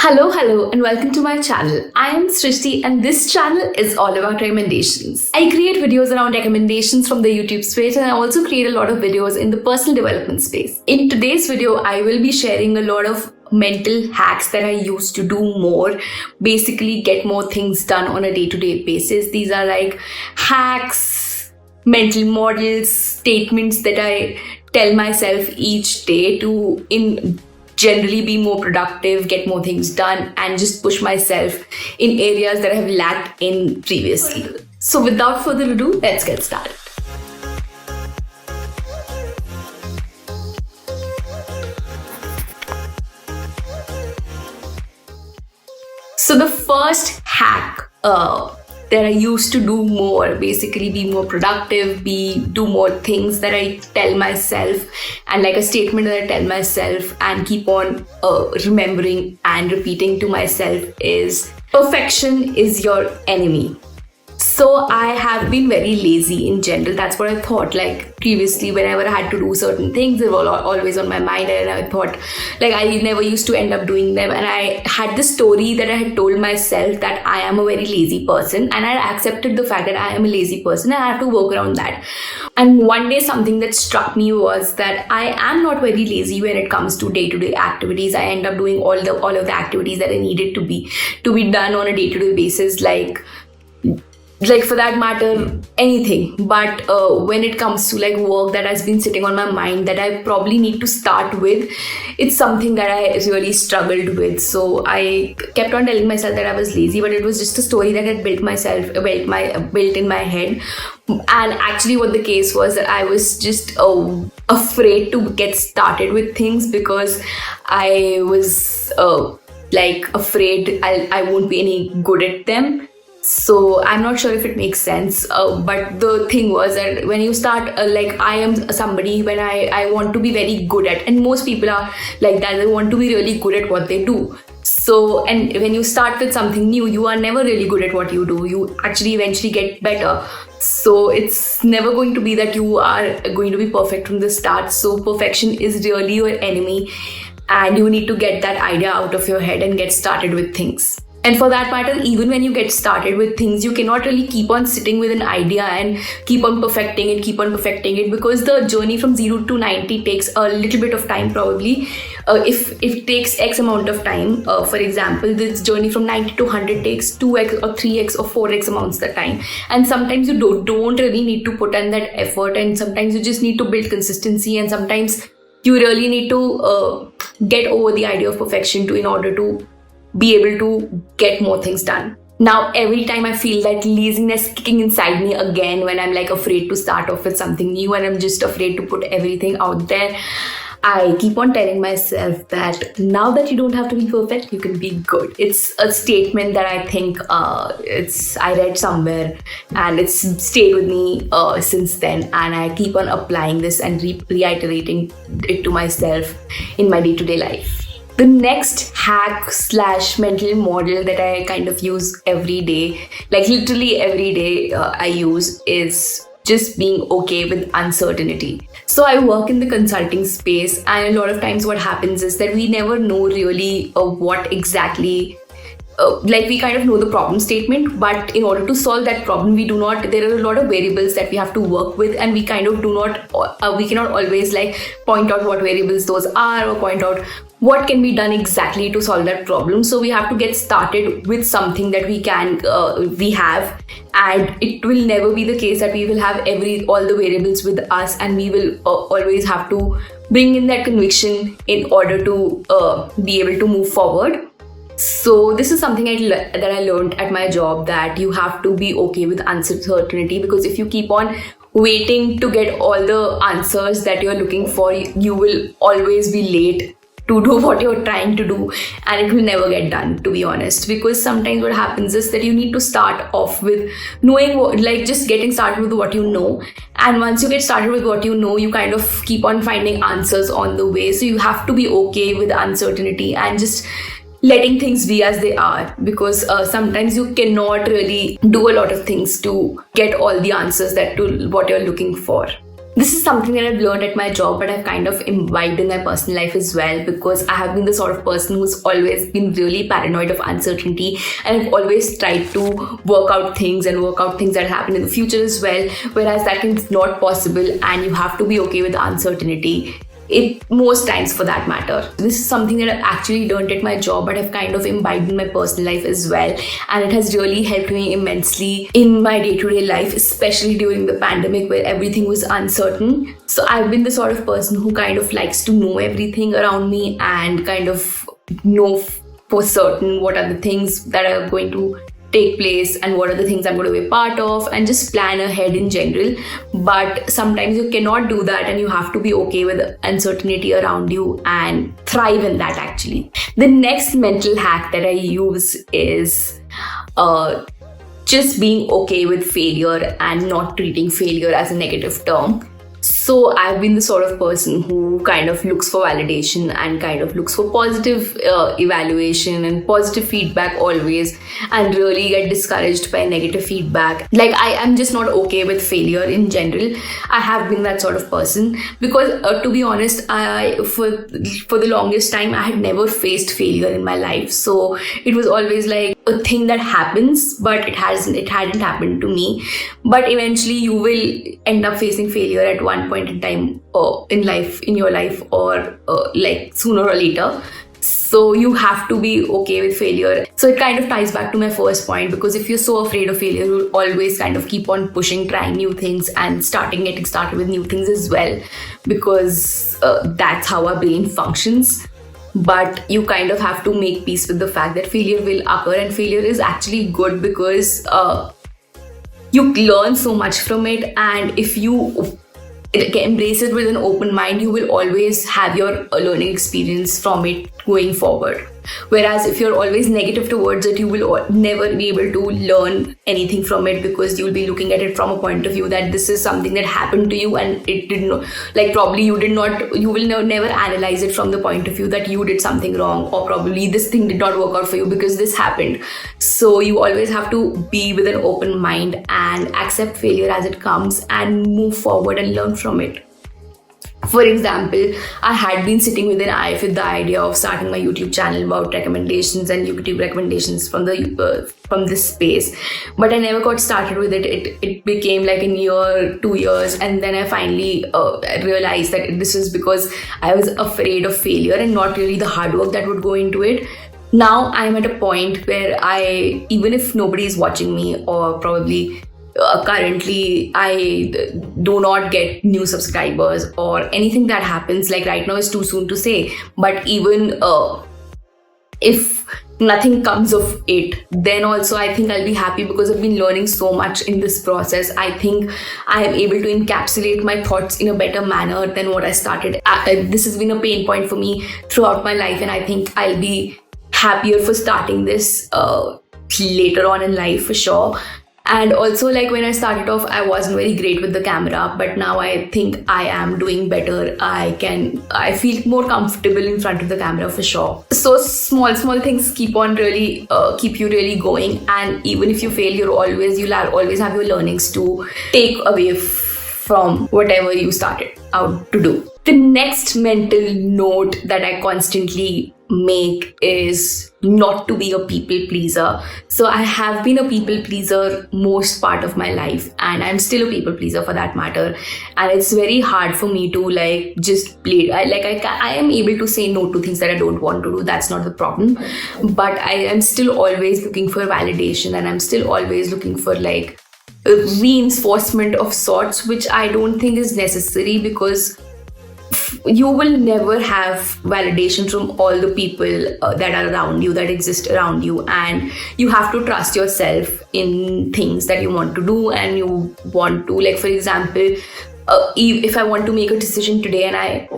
Hello, and welcome to my channel. I am Srishti, and this channel is all about recommendations. I create videos around recommendations from the YouTube space, and I also create a lot of videos in the personal development space. In today's video, I will be sharing a lot of mental hacks that I use to do more, basically get more things done on a day-to-day basis. These are like hacks, mental models, statements that I tell myself each day to generally be more productive, get more things done, and just push myself in areas that I have lacked in previously. So without further ado, let's get started. So the first hack that I used to do more, basically be more productive, do more things that I tell myself, and like a statement that I tell myself and keep on remembering and repeating to myself is perfection is your enemy. So I have been very lazy in general. That's what I thought. Like previously, whenever I had to do certain things, they were always on my mind, and I thought, like, I never used to end up doing them. And I had this story that I had told myself that I am a very lazy person, and I accepted the fact that I am a lazy person, and I have to work around that. And one day, something that struck me was that I am not very lazy when it comes to day-to-day activities. I end up doing all of the activities that I needed to be done on a day-to-day basis, like for that matter, anything. But when it comes to like work that has been sitting on my mind that I probably need to start with, it's something that I really struggled with. So I kept on telling myself that I was lazy, but it was just a story that had built in my head. And actually what the case was that I was just afraid to get started with things because I was afraid I won't be any good at them. So I'm not sure if it makes sense, but the thing was that when you start, I am somebody when I want to be very good at, and most people are like that, they want to be really good at what they do. So, and when you start with something new, you are never really good at what you do. You actually eventually get better. So it's never going to be that you are going to be perfect from the start. So perfection is really your enemy, and you need to get that idea out of your head and get started with things. And for that matter, even when you get started with things, you cannot really keep on sitting with an idea and keep on perfecting it because the journey from 0 to 90 takes a little bit of time probably. If it takes X amount of time, for example, this journey from 90 to 100 takes 2x or 3x or 4x amounts the time. And sometimes you don't really need to put in that effort, and sometimes you just need to build consistency, and sometimes you really need to get over the idea of perfection in order to be able to get more things done. Now, every time I feel that laziness kicking inside me again when I'm like afraid to start off with something new and I'm just afraid to put everything out there, I keep on telling myself that now that you don't have to be perfect, you can be good. It's a statement that I think I read somewhere, and it's stayed with me since then, and I keep on applying this and reiterating it to myself in my day-to-day life. The next hack / mental model that I kind of use every day, like literally every day I use, is just being okay with uncertainty. So I work in the consulting space, and a lot of times what happens is that we never know really what exactly we kind of know the problem statement, but in order to solve that problem, there are a lot of variables that we have to work with, and we kind of we cannot always point out what variables those are or point out what can be done exactly to solve that problem. So we have to get started with something that we have, and it will never be the case that we will have all the variables with us, and we will always have to bring in that conviction in order to be able to move forward. So this is something that I learned at my job, that you have to be okay with uncertainty, because if you keep on waiting to get all the answers that you're looking for, you will always be late to do what you're trying to do, and it will never get done, to be honest. Because sometimes what happens is that you need to start off with knowing just getting started with what you know, and once you get started with what you know, you kind of keep on finding answers on the way. So you have to be okay with uncertainty and just letting things be as they are, because sometimes you cannot really do a lot of things to get all the answers to what you're looking for. This is something that I've learned at my job, but I've kind of imbibed in my personal life as well, because I have been the sort of person who's always been really paranoid of uncertainty, and I've always tried to work out things that happen in the future as well, whereas that is not possible, and you have to be okay with uncertainty. It most times, for that matter. This is something that I've actually learned at my job, but I've kind of imbibed in my personal life as well, and it has really helped me immensely in my day-to-day life, especially during the pandemic where everything was uncertain. So I've been the sort of person who kind of likes to know everything around me and kind of know for certain what are the things that are going to take place and what are the things I'm going to be a part of, and just plan ahead in general. But sometimes you cannot do that, and you have to be okay with uncertainty around you and thrive in that actually. The next mental hack that I use is just being okay with failure and not treating failure as a negative term. So I've been the sort of person who kind of looks for validation and kind of looks for positive evaluation and positive feedback always, and really get discouraged by negative feedback. Like, I am just not okay with failure in general. I have been that sort of person because to be honest, I for the longest time I had never faced failure in my life. So it was always like a thing that happens, but it hadn't happened to me. But eventually you will end up facing failure at one point in time in your life, or like sooner or later. So you have to be okay with failure. So it kind of ties back to my first point, because if you're so afraid of failure, you'll always kind of keep on pushing, trying new things and getting started with new things as well, because that's how our brain functions. But you kind of have to make peace with the fact that failure will occur, and failure is actually good because you learn so much from it, and if you embrace it with an open mind, you will always have your learning experience from it going forward. Whereas if you're always negative towards it, you will never be able to learn anything from it, because you'll be looking at it from a point of view that this is something that happened to you, and it didn't, like, probably you will never analyze it from the point of view that you did something wrong, or probably this thing did not work out for you because this happened. So you always have to be with an open mind and accept failure as it comes and move forward and learn from it. For example, I had been sitting with the idea of starting my YouTube channel about recommendations and YouTube recommendations from this space, but I never got started with it. It became like a year, 2 years, and then I finally realized that this is because I was afraid of failure and not really the hard work that would go into it. Now I'm at a point where even if nobody is watching me, or probably currently I do not get new subscribers or anything that happens, like right now is too soon to say, but even if nothing comes of it, then also I think I'll be happy, because I've been learning so much in this process. I think I am able to encapsulate my thoughts in a better manner than what I started. This has been a pain point for me throughout my life, and I think I'll be happier for starting this later on in life for sure. And also, like, when I started off, I wasn't very great with the camera, but now I think I am doing better. I feel more comfortable in front of the camera for sure. So small things keep you really going, and even if you fail, you'll always have your learnings to take away from whatever you started out to do. The next mental note that I constantly make is not to be a people pleaser. So I have been a people pleaser most part of my life, and I'm still a people pleaser for that matter. And it's very hard for me to just play. I am able to say no to things that I don't want to do. That's not the problem. But I am still always looking for validation, and I'm still always looking for reinforcement of sorts, which I don't think is necessary, because you will never have validation from all the people that are around you, that exist around you, and you have to trust yourself in things that you want to do. And you want to, for example, if I want to make a decision today and I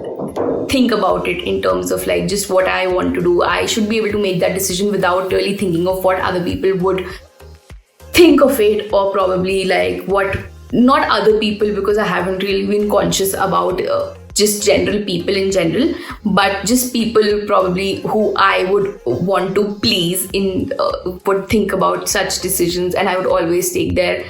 think about it in terms of just what I want to do, I should be able to make that decision without really thinking of what other people would think of it, or probably what, not other people, because I haven't really been conscious about just general people in general, but just people probably who I would want to please would think about such decisions, and I would always take their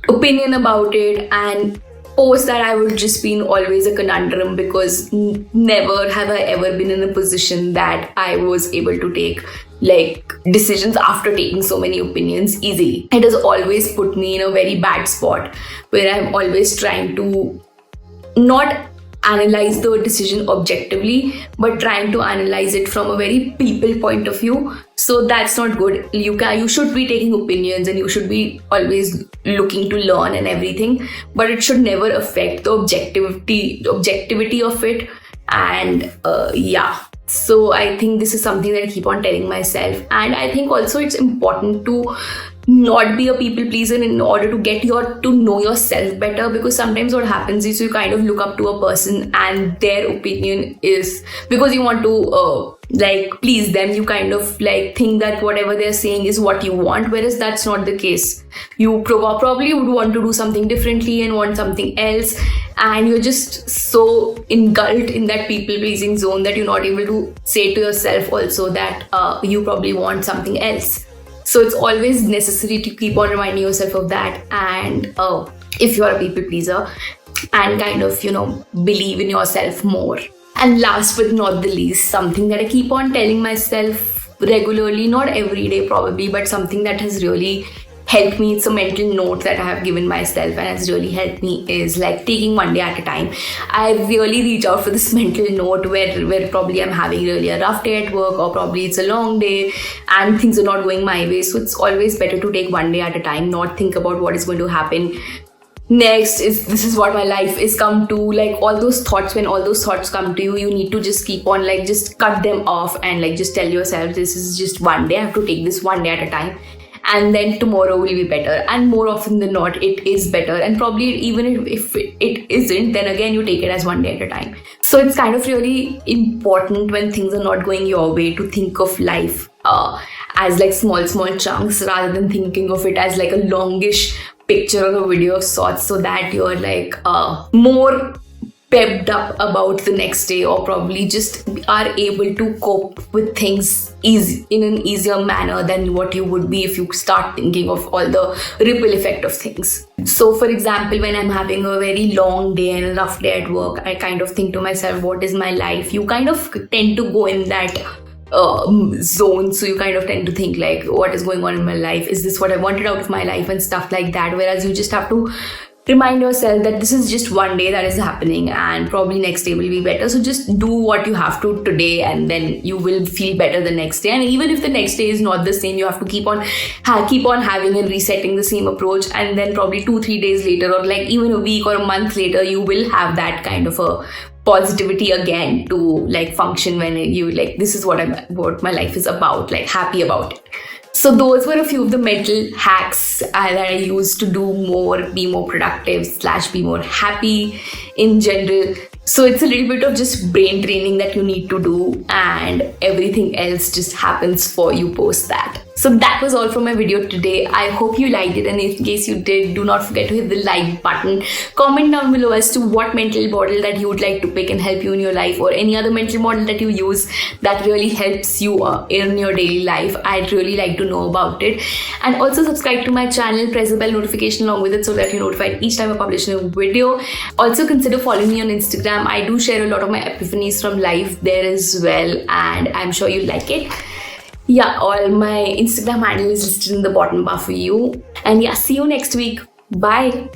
opinion about it. And post that I would just be in always a conundrum, because never have I ever been in a position that I was able to take like decisions after taking so many opinions easily. It has always put me in a very bad spot where I'm always trying to not analyze the decision objectively, but trying to analyze it from a very people point of view. So that's not good. You should be taking opinions, and you should be always looking to learn and everything, but it should never affect the objectivity of it. And so I think this is something that I keep on telling myself. And I think also it's important to not be a people pleaser in order to get to know yourself better, because sometimes what happens is you kind of look up to a person and their opinion is, because you want to please them, you kind of like think that whatever they're saying is what you want, whereas that's not the case. You probably would want to do something differently and want something else, and you're just so engulfed in that people pleasing zone that you're not able to say to yourself also that you probably want something else. So it's always necessary to keep on reminding yourself of that. And if you're a people pleaser, and kind of, believe in yourself more. And last but not the least, something that I keep on telling myself regularly, not every day probably, but something that has really helped me, it's a mental note that I have given myself and has really helped me, is like taking one day at a time. I really reach out for this mental note where probably I'm having really a rough day at work, or probably it's a long day and things are not going my way. So it's always better to take one day at a time, not think about what is going to happen next, this is what my life is come to. Like all those thoughts, when all those thoughts come to you, you need to just keep on just cut them off, and just tell yourself, this is just one day, I have to take this one day at a time, and then tomorrow will be better. And more often than not, it is better. And probably even if it isn't, then again you take it as one day at a time. So it's kind of really important when things are not going your way to think of life as small chunks, rather than thinking of it as a longish picture or a video of sorts, so that you're more pepped up about the next day, or probably just are able to cope with things in an easier manner than what you would be if you start thinking of all the ripple effect of things. So for example, when I'm having a very long day and a rough day at work, I kind of think to myself, what is my life? You kind of tend to go in that zone. So you kind of tend to think what is going on in my life? Is this what I wanted out of my life, and stuff like that? Whereas you just have to remind yourself that this is just one day that is happening, and probably next day will be better. So just do what you have to today, and then you will feel better the next day. And even if the next day is not the same, you have to keep on having and resetting the same approach, and then probably 2-3 days later, or even a week or a month later, you will have that kind of a positivity again to function, when you this is what my life is about, happy about it. So those were a few of the mental hacks that I used to be more productive / be more happy in general. So it's a little bit of just brain training that you need to do, and everything else just happens for you post that. So that was all from my video today. I hope you liked it, and in case you did, do not forget to hit the like button. Comment down below as to what mental model that you would like to pick and help you in your life, or any other mental model that you use that really helps you in your daily life. I'd really like to know about it. And also subscribe to my channel, press the bell notification along with it, so that you're notified each time I publish a video. Also consider following me on Instagram. I do share a lot of my epiphanies from life there as well, and I'm sure you'll like it. Yeah, all my Instagram handle is listed in the bottom bar for you. And yeah, see you next week. Bye.